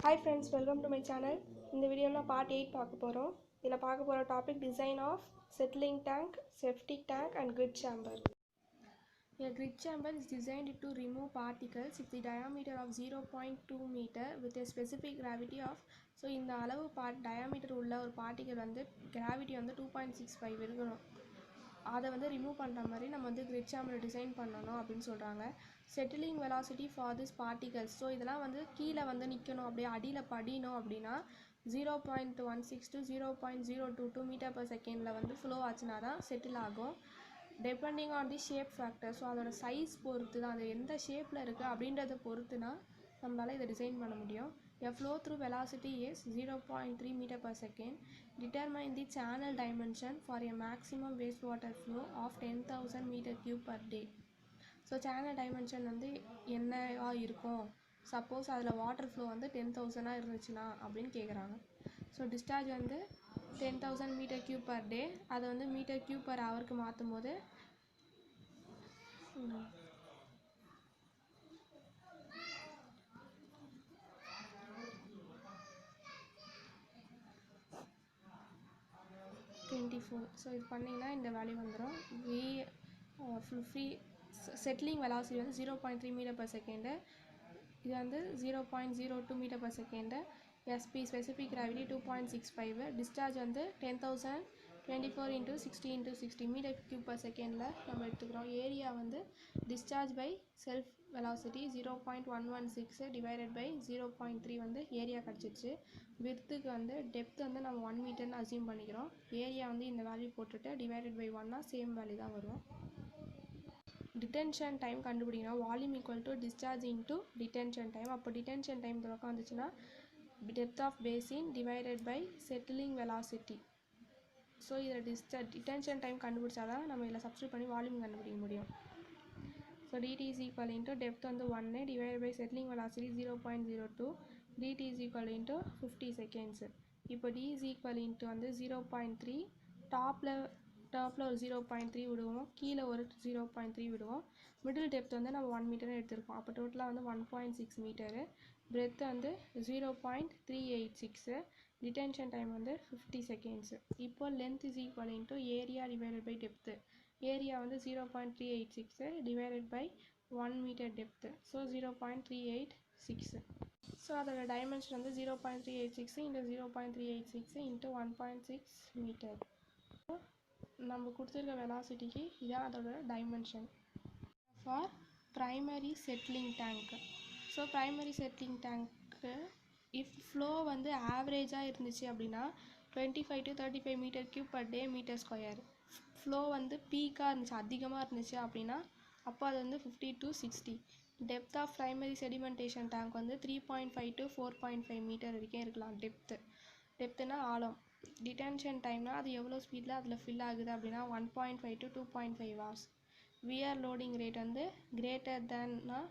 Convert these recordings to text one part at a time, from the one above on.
Hi friends, welcome to my channel. In the video part 8 பார்க்க போறோம். இதில பார்க்க போற topic design of settling tank, septic tank and grid chamber. A grid chamber is designed to remove particles if the diameter of 0.2 meter with a specific gravity of இந்த அளவு diameter உள்ள ஒரு particle வந்து gravity வந்து 2.65 இருக்கணும். அதை வந்து remove பண்ணுற மாதிரி நம்ம வந்து கிரிட் சேம்பரை டிசைன் பண்ணணும் அப்படின்னு சொல்கிறாங்க. Settling velocity for this particles. So இதெல்லாம் வந்து கீழே வந்து நிற்கணும், அப்படியே அடியில் படினோம் அப்படின்னா 0.16 to 0.022 மீட்டர் பர் செகண்டில் வந்து ஃப்ளோ ஆச்சுன்னா தான் செட்டில் ஆகும். Depending on the shape factor. So அதோட சைஸ் பொறுத்து தான், அது எந்த ஷேப்பில் இருக்குது அப்படின்றத பொறுத்துனா நம்மளால் இதை டிசைன் பண்ண முடியும். A flow through velocity is 0.3 meter per second. Determine the channel dimension for a maximum wastewater flow of 10,000 meter cube per day. So channel dimension வந்து என்னவா இருக்கும், சப்போஸ் அதில் வாட்டர் ஃப்ளோ வந்து 10,000 இருந்துச்சுன்னா அப்படின்னு கேட்குறாங்க. ஸோ டிஸ்சார்ஜ் வந்து 10,000 மீட்டர் கியூப் பர் டே, அதை வந்து மீட்டர் கியூப் பர் ஹவருக்கு மாற்றும் போது 24. ஸோ இது பண்ணிங்கன்னா இந்த வேல்யூ வந்துடும். ஃப்ரீ செட்டிலிங் வெலாசிட்டி வந்து 0.3 மீட்டர் பர் செகண்டு, இது வந்து 0.02 metre per second. SP specific gravity 2.65. Discharge வந்து 10,000 24 into 60 into 60 metre cube per செகண்டில் நம்ம எடுத்துக்கிறோம். ஏரியா வந்து discharge by self velocity 0.116 divided by 0.3 வந்து ஏரியா கிடச்சிச்சு. விர்த்துக்கு வந்து டெப்த் வந்து நம்ம 1 மீட்டர்னு அசியூம் பண்ணிக்கிறோம். ஏரியா வந்து இந்த வேல்யூ போட்டுட்டு டிவைடட் பை 1னா சேம் வேல்யூ தான் வரும். டிடென்ஷன் டைம் கண்டுபிடிக்கணும். Volume equal to discharge into detention time. அப்போ டிடென்ஷன் டைம் இந்த பக்கம் வந்துச்சுன்னா depth of basin divided by settling velocity. So இதில் டிடென்ஷன் டைம் கண்டுபிடிச்சா தான் நம்ம இதில் சப்ஸ்டியூட் பண்ணி வால்யூம் கண்டுபிடிக்க முடியும். So dt is equal into depth வந்து 1 divide by settling velocity 0.02, dt is equal into 50 seconds. இப்போ d is equal into வந்து 0.3, டாப்பில் ஒரு 0.3 விடுவோம், கீழே ஒரு 0.3 விடுவோம். மிடில் டெப்த் வந்து நம்ம 1 மீட்டர் எடுத்திருக்கோம். அப்போ டோட்டலாக வந்து 1.6 மீட்டரு. பிரெத் வந்து 0.386. டிடென்ஷன் டைம் வந்து 50 seconds. இப்போ length is equal into area divided by depth. Area வந்து 0.386 divided by 1 metre depth. So 0.386. So அதோட டைமென்ஷன் வந்து 0.386 இன்ட்டு 0.386 இன்ட்டு 1.6 மீட்டர். நம்ம கொடுத்துருக்க வெலாசிட்டிக்கு இதான் அதோட dimension. For primary settling tank. So primary settling டேங்க்கு இஃப் ஃப்ளோ வந்து ஆவரேஜாக இருந்துச்சு அப்படின்னா 25 to 35 metre cube per day metre square. Flow வந்து பீக்காக இருந்துச்சு, அதிகமாக இருந்துச்சு அப்படின்னா அப்போ அது வந்து 50 to 60. Depth of primary sedimentation tank வந்து 3.5 to 4.5 மீட்டர் வரைக்கும் இருக்கலாம். டெப்த்துனா ஆழம். டிடென்ஷன் டைம்னா அது எவ்வளோ ஸ்பீடில் அதில் ஃபில் ஆகுது அப்படின்னா 1.5 to 2.5 hours. Weir loading rate வந்து கிரேட்டர் தேன்னா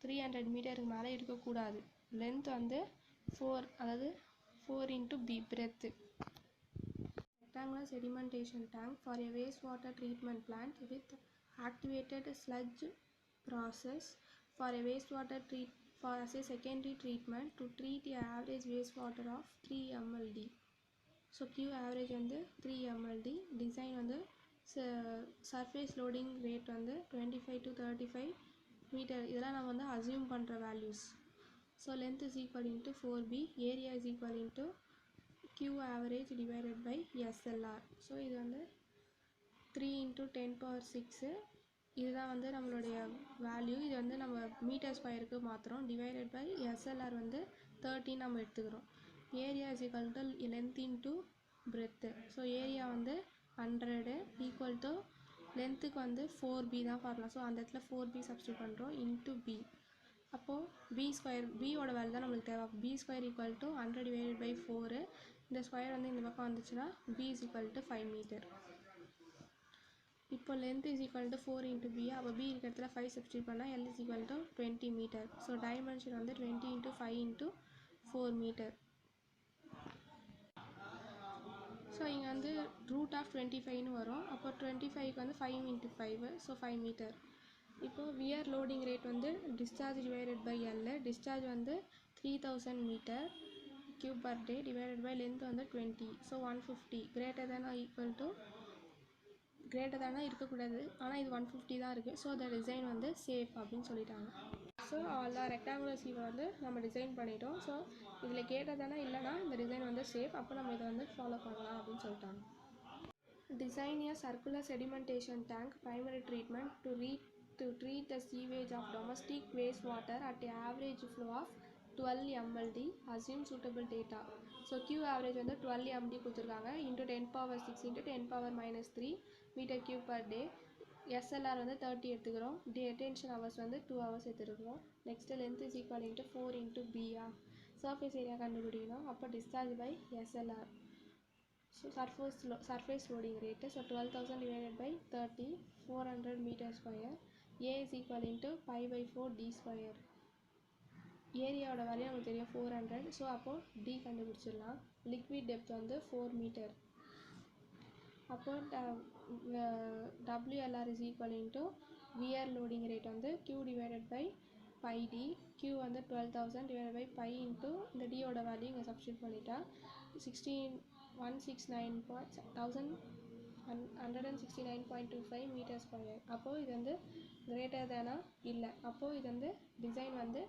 300 மீட்டருக்கு மேலே இருக்கக்கூடாது. லென்த் வந்து 4, அதாவது 4 into b breadth. Rectangular sedimentation tank for a wastewater treatment plant with activated sludge process for a wastewater for as a secondary treatment to treat a average wastewater of 3 mld. So Q average வந்து 3 mld. Design வந்து surface loading rate வந்து 25 to 35 metre. இதெல்லாம் நம்ம வந்து assume பண்ணுற values. So length is equal into 4b, area is equal into q average divided by SLR. So இது வந்து 3 into 10⁶. இதுதான் வந்து நம்மளுடைய வேல்யூ. இது வந்து நம்ம மீட்டர் ஸ்கொயருக்கு மாற்றுறோம். டிவைடட் பை SLR வந்து 13 நம்ம எடுத்துக்கிறோம். Area is equal to length into breadth. So area வந்து 100 ஈக்குவல் டு லென்த்துக்கு வந்து 4b தான் பார்க்கலாம். ஸோ அந்த இடத்துல 4b சப்ஸ்டியூட் பண்ணுறோம் இன்ட்டு b. அப்போது b ஸ்கொயர், பியோட வேல்யூ தான் நம்மளுக்கு தேவை. b square equal to 100 divided by 4. இந்த ஸ்கொயர் வந்து இந்த பக்கம் வந்துச்சுன்னா b is equal to 5 metre. இப்போ length is equal to 4 into b. அப்போ b இருக்கிற இடத்துல 5 சப்ஸ்டியூட் பண்ணால் l is equal to 20 metre. So dimension வந்து 20 into 5 into 4 மீட்டர். ஸோ இங்கே வந்து ரூட் ஆஃப் 25ன்னு வரும். அப்போ 25க்கு வந்து 5 into 5, ஸோ 5 மீட்டர். இப்போ வியர் லோடிங் ரேட் வந்து discharge divided by L. Discharge வந்து 3000 metre cube per day divided by length வந்து 20. So 150 greater than or equal to greater than இருக்கக்கூடாது, ஆனால் இது 150 தான் இருக்குது. ஸோ அந்த டிசைன் வந்து சேஃப் அப்படின்னு சொல்லிட்டாங்க. ஸோ எல்லா ரெக்டாங்குலர் சீவை வந்து நம்ம டிசைன் பண்ணிட்டோம். ஸோ இதில் கேட்டதானே இல்லைனா இந்த டிசைன் வந்து சேஃப், அப்போ நம்ம இதை வந்து ஃபாலோ பண்ணலாம் அப்படின்னு சொல்லிட்டாங்க. Design a circular sedimentation tank primary treatment to treat the sewage of domestic wastewater at an average flow of 12 mld. Assume suitable data. So Q average வந்து 12 md கொடுத்துருக்காங்க into 10 power 6 into 10 power minus 3 meter cube per day. SLR வந்து 30 எடுத்துக்கிறோம். Detention hours வந்து 2 hours எடுத்துக்கிறோம். Next length is equal into 4 into B. Surface area கண்டுபிடிக்கணும். அப்போ discharge by SLR. So surface loading rate, so 12,000 divided by 30, 400 meter square. A is equal into pi by 4 d square. Area oda value நமக்கு தெரியும் 400. So அப்போ d கண்டுபிடிச்சிடலாம். Liquid depth வந்து 4 metre. அப்போ WLR is equal into wear loading rate வந்து Q divided by pi d. Q வந்து 12,000 divided by pi into இந்த d ஓட வேல்யூ இங்கே சப்ஸ்டியூட் பண்ணிட்டா 169.25 மீட்டர் ஸ்கொயர். அப்போது இது வந்து கிரேட்டர் தேனா இல்லை, அப்போது இது வந்து டிசைன் வந்து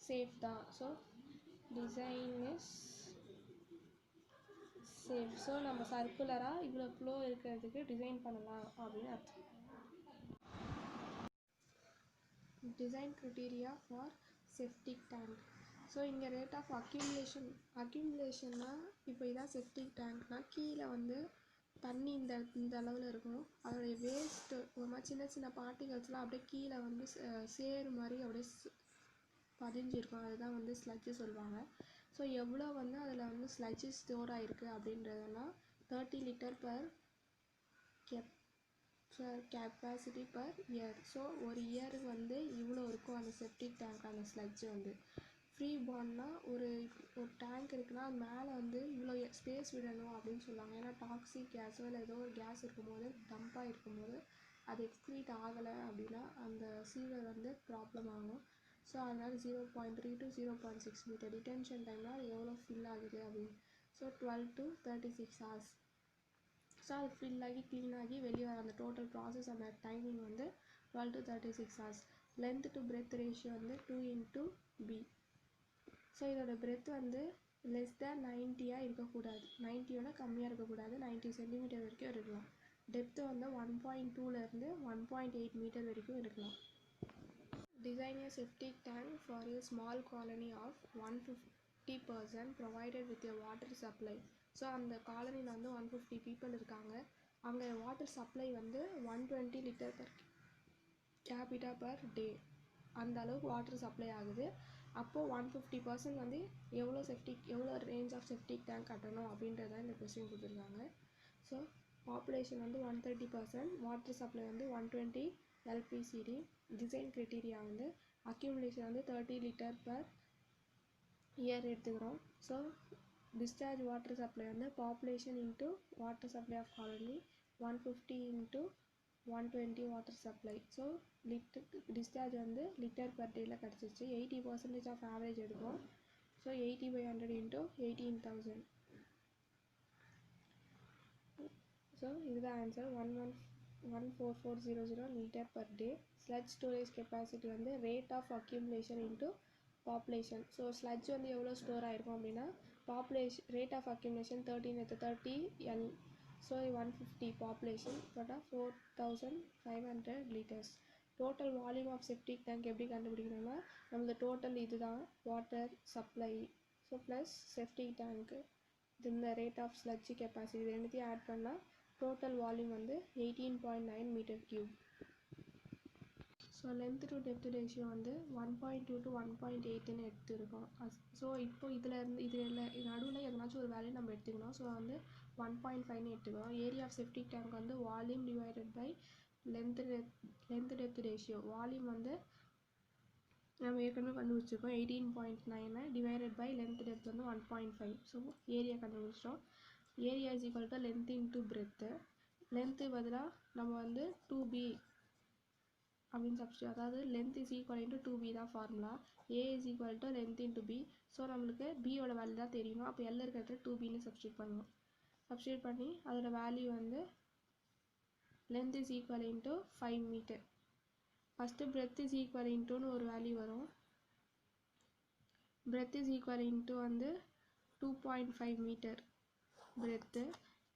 சேஃப் தான். So design is safe. So நம்ம சர்க்குலராக இவ்வளோ ஃப்ளோ இருக்கிறதுக்கு டிசைன் பண்ணலாம் அப்படின்னு அர்த்தம். Design criteria for septic tank. So இங்கே ரேட் ஆஃப் அக்யூமுலேஷன்னா இப்போ இதான் செப்டிக் டேங்க்னால் கீழே வந்து தண்ணி இந்த அளவில் இருக்கும். அதோடைய வேஸ்ட்டு ஒரு மாதிரி சின்ன சின்ன பார்ட்டிகல்ஸ்லாம் அப்படியே கீழே வந்து சேறு மாதிரி அப்படியே பதிஞ்சிருக்கும். அதுதான் வந்து ஸ்லட்ஜு சொல்லுவாங்க. ஸோ எவ்வளோ வந்து அதில் வந்து ஸ்லட்ஜு ஸ்டோர் ஆகிருக்கு அப்படின்றதுனா 30 litre per capacity per year. So ஒரு இயருக்கு வந்து இவ்வளோ இருக்கும் அந்த செப்டிக் டேங்க் அந்த ஸ்லட்ஜு வந்து. ஃப்ரீ பாண்ட்னா ஒரு டேங்க் இருக்குன்னா அது மேலே வந்து இவ்வளோ ஸ்பேஸ் விடணும் அப்படின்னு சொல்லுவாங்க. ஏன்னா டாக்ஸிக் கேஸோ இல்லை ஏதோ ஒரு கேஸ் இருக்கும்போது டம்பாக இருக்கும்போது அது எக்ஸ்க்ரீட் ஆகலை அப்படின்னா அந்த சீவர் வந்து ப்ராப்ளம் ஆகும். ஸோ அதனால் 0.3 to 0.6 மீட்டர் டிடென்ஷன் டைம்னால் அது எவ்வளோ ஃபில் ஆகுது அப்படின்னு. So 12 to 36 hours. ஸோ அது ஃபில் ஆகி க்ளீன் ஆகி வெளியே வர அந்த டோட்டல் ப்ராசஸ் அந்த டைமிங் வந்து 12 to 36 hours. Length to breadth ratio வந்து 2 into B. ஸோ இதோட பிரெத் வந்து லெஸ் தேன் 90 இருக்கக்கூடாது, 90யோட கம்மியாக இருக்கக்கூடாது, 90 சென்டிமீட்டர் வரைக்கும் இருக்கலாம். டெப்த்து வந்து 1.2லேருந்து 1.8 மீட்டர் வரைக்கும் இருக்கலாம். Design a septic tank for a small colony of 150 person provided with a water supply. So அந்த காலனியில் வந்து 150 people இருக்காங்க. அங்கே வாட்டர் சப்ளை வந்து 120 litre per capita per day அந்த அளவுக்கு வாட்டர் சப்ளை ஆகுது. அப்போது 150% வந்து எவ்வளோ ரேஞ்ச் ஆஃப் செப்டிக் டேங்க் கட்டணும் அப்படின்றத இந்த கொஸ்டின் கொடுத்துருக்காங்க. ஸோ பாப்புலேஷன் வந்து 130%, வாட்டர் சப்ளை வந்து 120 LPCD. டிசைன் க்ரைட்டீரியா வந்து அக்யூமுலேஷன் வந்து 30 லிட்டர் per இயர் எடுத்துக்கிறோம். ஸோ டிஸ்சார்ஜ் வாட்டர் சப்ளை வந்து population into water supply of colony 150 into 120 water supply. So discharge வந்து லிட்டர் பர் டேயில் கிடச்சிச்சு. 80% ஆஃப் ஆவரேஜ் எடுக்கும். So 80/100 into 18,000. ஸோ இதுதான் answer. 14400 litre per day. Sludge storage capacity வந்து rate of accumulation into population. So sludge வந்து எவ்வளோ store ஆகிருக்கும் அப்படின்னா rate of accumulation 13/30 L. So 150 population போட்டால் 4500 liters. Total volume of septic tank எப்படி கண்டுபிடிக்கணும்னா நம்மளது டோட்டல் இதுதான் water supply. So plus septic டேங்க்கு இந்த ரேட் ஆஃப் ஸ்லட்ஜ் கெப்பாசிட்டி இது ரெண்டுத்தையும் ஆட் பண்ணால் டோட்டல் வால்யூம் வந்து 18.9 metre cube. So length to depth ratio வந்து 1.2 to 1.8ன்னு எடுத்துருக்கோம். ஸோ இப்போ இதில் நடுவில் எதனாச்சும் ஒரு வேல்யூ நம்ம எடுத்துக்கணும். ஸோ வந்து 1.5ன்னு எடுத்துக்கிறோம். ஏரியா ஆஃப் செப்டிக் டேங்க் வந்து volume divided by length depth ratio. Volume வந்து நம்ம ஏற்கனவே கண்டுபிடிச்சிருக்கோம் 18.9 டிவைடட் பை லென்த் டெப்த் வந்து 1.5. ஸோ ஏரியா கண்டுபிடிச்சிட்டோம். Area is equal to length into breadth. Length பதிலாக நம்ம வந்து 2B அப்படின்னு சப்ஸ்டியூட், அதாவது length is equal into 2B தான் formula. A is equal to length into B. So நம்மளுக்கு பியோட வேல்யூ தான் தெரியணும். அப்போ எல் இருக்கிற இடத்துல 2bன்னு சப்ஸ்டியூட் பண்ணுவோம். சப்ஸ்டியூட் பண்ணி அதோட வேல்யூ வந்து length is equal into 5 meter. First breadth is equal intoன்னு ஒரு வேல்யூ வரும். breadth is equal into வந்து 2.5 மீட்டர் breadth.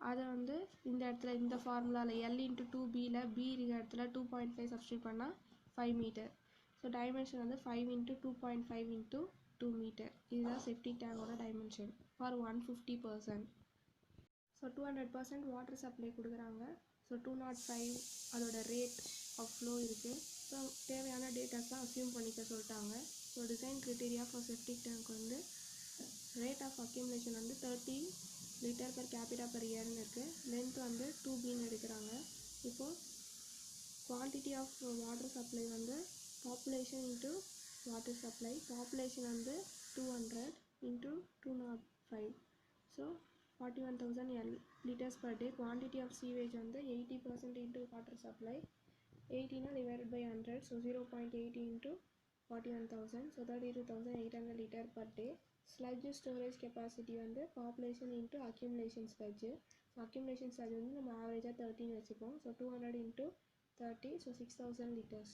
அதை வந்து இந்த இடத்துல இந்த ஃபார்முலாவில் L into 2bல b இருக்கிற இடத்துல 2.5 சப்ஸ்டியூட் பண்ணால் 5 மீட்டர். ஸோ டைமென்ஷன் வந்து 5 into 2.5 into 2 மீட்டர். இதுதான் செப்டிக் டேங்கோட dimension for 150 person. So 200% water supply கொடுக்குறாங்க. ஸோ 205 அதோட ரேட் ஆஃப் ஃப்ளோ இருக்குது. ஸோ தேவையான டேட்டாஸ்லாம் அசியூம் பண்ணிக்க சொல்லிட்டாங்க. So design criteria for septic tank வந்து ரேட் ஆஃப் அக்யூமுலேஷன் வந்து 30 லிட்டர் per capita per yearன்னு இருக்குது. லென்த் வந்து 2bன்னு எடுக்கிறாங்க. இப்போது குவான்டிட்டி ஆஃப் வாட்டர் சப்ளை வந்து population into water supply. Population வந்து 200 into 205. So 41,000 liters per day. Quantity of sewage வந்து 80% into water supply. 80 divided by 100, so 0.8 into 41,000, so 32,800 liter per day. Sludge storage capacity வந்து population into accumulation sludge. So accumulation sludge வந்து நம்ம ஆவரேஜாக 13 வச்சுப்போம். So 200 into 30, so 6,000 liters.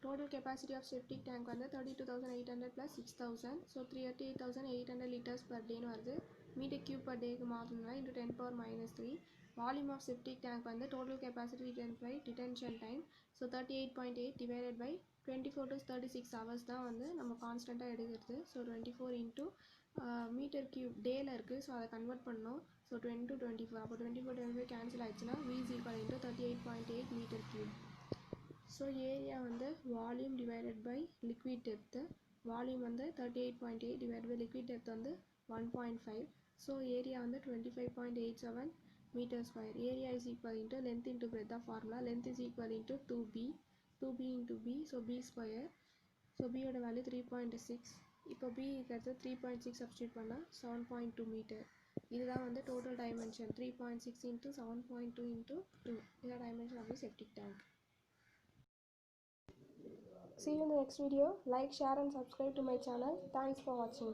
Total capacity of septic tank வந்து 32,800 plus 6,000, so 38,800 liters per day வருது. Metre cube per day மாற்றணும்னா into 10 power minus 3. Volume of septic tank வந்து total capacity retained by detention time, so 38.8 divided by 24 to 36 hours தான் வந்து நம்ம கான்ஸ்டண்ட்டாக எடுக்கிறது. So 24 into metre cube டேயில் இருக்குது. ஸோ அதை கன்வெர்ட் பண்ணோம். ஸோ 20 to 24, அப்போ 24 கேன்சல் ஆயிடுச்சுன்னா v is equal into 38.8 metre cube. So area வந்து volume divided by liquid depth. Volume வந்து 38.8 டிவைட் பை லிக்விட் டெப்த் வந்து 1.5. ஸோ ஏரியா வந்து 25.87 meter square. Area is equal into length into breadth of formula. Length is equal into 2b into b, so b square. So b ஓட value 3.6. இப்போ b இருக்கிறது 3.6 substitute பண்ணால் 7.2 metre. இதுதான் வந்து total dimension 3.6 into 7.2 into 2. இதுதான் dimension of the septic tank. See you in the next video. Like, share and subscribe to my channel. Thanks for watching.